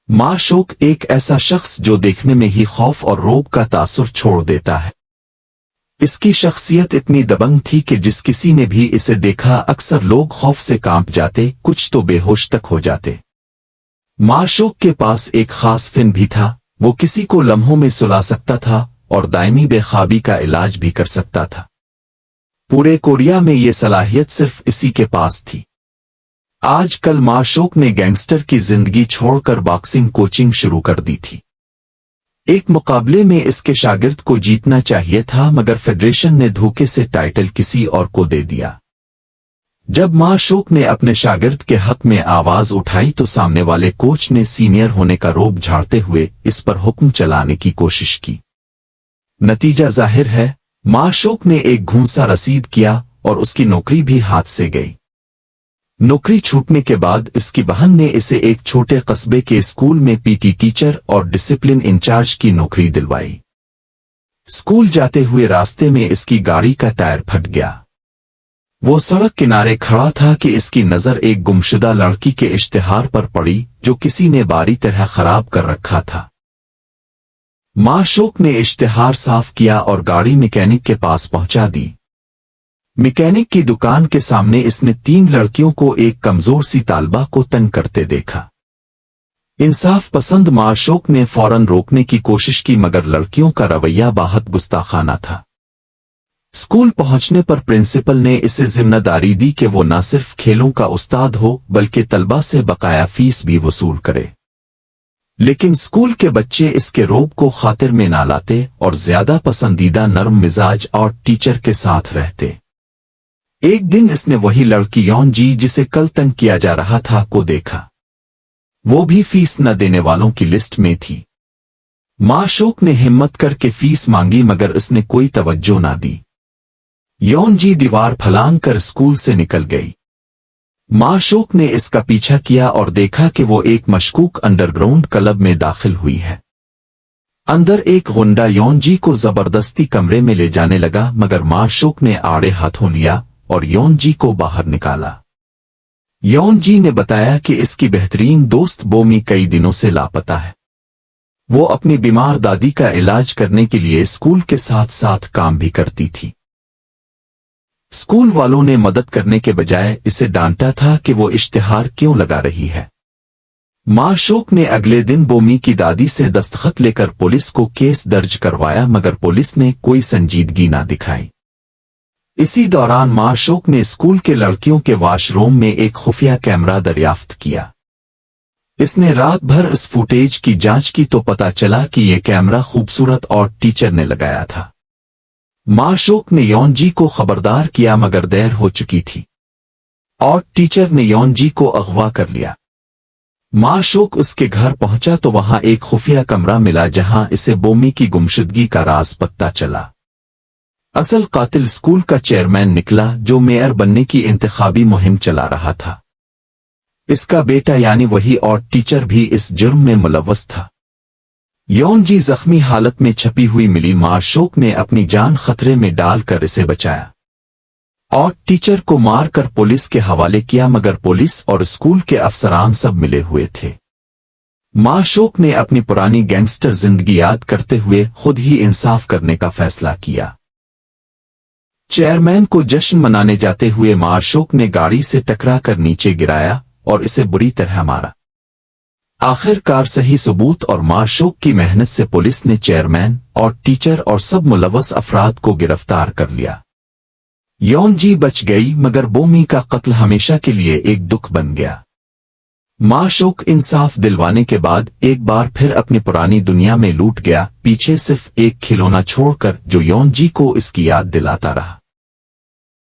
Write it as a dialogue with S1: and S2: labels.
S1: माशूक एक ऐसा शख्स जो देखने में ही खौफ और रोब का तासुर छोड़ देता है। इसकी शख्सियत इतनी दबंग थी कि जिस किसी ने भी इसे देखा अक्सर लोग खौफ से कांप जाते, कुछ तो बेहोश तक हो जाते। माशूक के पास एक खास फिन भी था, वो किसी को लम्हों में सुला सकता था और दायमी बेख्वाबी का इलाज भी कर सकता था। पूरे कोरिया में ये सलाहियत सिर्फ इसी के पास थी। आजकल माशूक ने गैंगस्टर की जिंदगी छोड़कर बॉक्सिंग कोचिंग शुरू कर दी थी। एक मुकाबले में इसके शागिर्द को जीतना चाहिए था, मगर फेडरेशन ने धोखे से टाइटल किसी और को दे दिया। जब माशूक ने अपने शागिर्द के हक में आवाज उठाई तो सामने वाले कोच ने सीनियर होने का रोब झाड़ते हुए इस पर हुक्म चलाने की कोशिश की। नतीजा जाहिर है, माशूक ने एक घूंसा रसीद किया और उसकी नौकरी भी हाथ से गई। नौकरी छूटने के बाद इसकी बहन ने इसे एक छोटे कस्बे के स्कूल में पीटी टीचर और डिसिप्लिन इंचार्ज की नौकरी दिलवाई। स्कूल जाते हुए रास्ते में इसकी गाड़ी का टायर फट गया। वो सड़क किनारे खड़ा था कि इसकी नजर एक गुमशुदा लड़की के इश्तिहार पर पड़ी जो किसी ने बारी तरह खराब कर रखा था। माशूक ने इश्तिहार साफ किया और गाड़ी मैकेनिक के पास पहुंचा दी। मैकेनिक की दुकान के सामने इसने 3 लड़कियों को एक कमजोर सी तालबा को तंग करते देखा। इंसाफ पसंद माशूक ने फौरन रोकने की कोशिश की, मगर लड़कियों का रवैया बहुत गुस्ताखाना था। स्कूल पहुंचने पर प्रिंसिपल ने इसे जिम्मेदारी दी कि वो न सिर्फ खेलों का उस्ताद हो बल्कि तलबा से बकाया फीस भी वसूल करे। लेकिन स्कूल के बच्चे इसके रोब को खातिर में ना लाते और ज्यादा पसंदीदा नरम मिजाज और टीचर के साथ रहते। एक दिन इसने वही लड़की यौन जी जिसे कल तंग किया जा रहा था को देखा। वो भी फीस न देने वालों की लिस्ट में थी। माशूक ने हिम्मत करके फीस मांगी, मगर इसने कोई तवज्जो ना दी। यौन जी दीवार फलांग कर स्कूल से निकल गई। माशूक ने इसका पीछा किया और देखा कि वो एक मशकूक अंडरग्राउंड क्लब में दाखिल हुई है। अंदर एक गुंडा यौन जी को जबरदस्ती कमरे में ले जाने लगा, मगर माशूक ने आड़े हाथों लिया और यौन जी को बाहर निकाला। यौन जी ने बताया कि इसकी बेहतरीन दोस्त बोमी कई दिनों से लापता है। वो अपनी बीमार दादी का इलाज करने के लिए स्कूल के साथ साथ काम भी करती थी। स्कूल वालों ने मदद करने के बजाय इसे डांटा था कि वो इश्तिहार क्यों लगा रही है। माशूक ने अगले दिन बोमी की दादी से दस्तखत लेकर पुलिस को केस दर्ज करवाया, मगर पुलिस ने कोई संजीदगी ना दिखाई। इसी दौरान माशूक ने स्कूल के लड़कियों के वॉशरूम में एक खुफिया कैमरा दरियाफ्त किया। इसने रात भर इस फुटेज की जांच की तो पता चला कि यह कैमरा खूबसूरत और टीचर ने लगाया था। माशूक ने यौन जी को खबरदार किया, मगर देर हो चुकी थी और टीचर ने यौन जी को अगवा कर लिया। माशूक उसके घर पहुंचा तो वहां एक खुफिया कमरा मिला जहां इसे बोमी की गुमशुदगी का राज पता चला। असल कातिल स्कूल का चेयरमैन निकला जो मेयर बनने की इंतखाबी मुहिम चला रहा था। इसका बेटा यानी वही और टीचर भी इस जुर्म में मुलव्वस था। यौन जी जख्मी हालत में छपी हुई मिली। माशूक ने अपनी जान खतरे में डालकर इसे बचाया और टीचर को मारकर पुलिस के हवाले किया, मगर पुलिस और स्कूल के अफसरान सब मिले हुए थे। माशूक ने अपनी पुरानी गैंगस्टर जिंदगी याद करते हुए खुद ही इंसाफ करने का फैसला किया। चेयरमैन को जश्न मनाने जाते हुए माशूक ने गाड़ी से टकरा कर नीचे गिराया और इसे बुरी तरह मारा। आखिरकार सही सबूत और माशूक की मेहनत से पुलिस ने चेयरमैन और टीचर और सब मुलव्वस अफराद को गिरफ्तार कर लिया। यौन जी बच गई, मगर बोमी का कत्ल हमेशा के लिए एक दुख बन गया। माशूक इंसाफ दिलवाने के बाद एक बार फिर अपनी पुरानी दुनिया में लूट गया, पीछे सिर्फ एक खिलौना छोड़कर जो यौन जी को इसकी याद दिलाता रहा।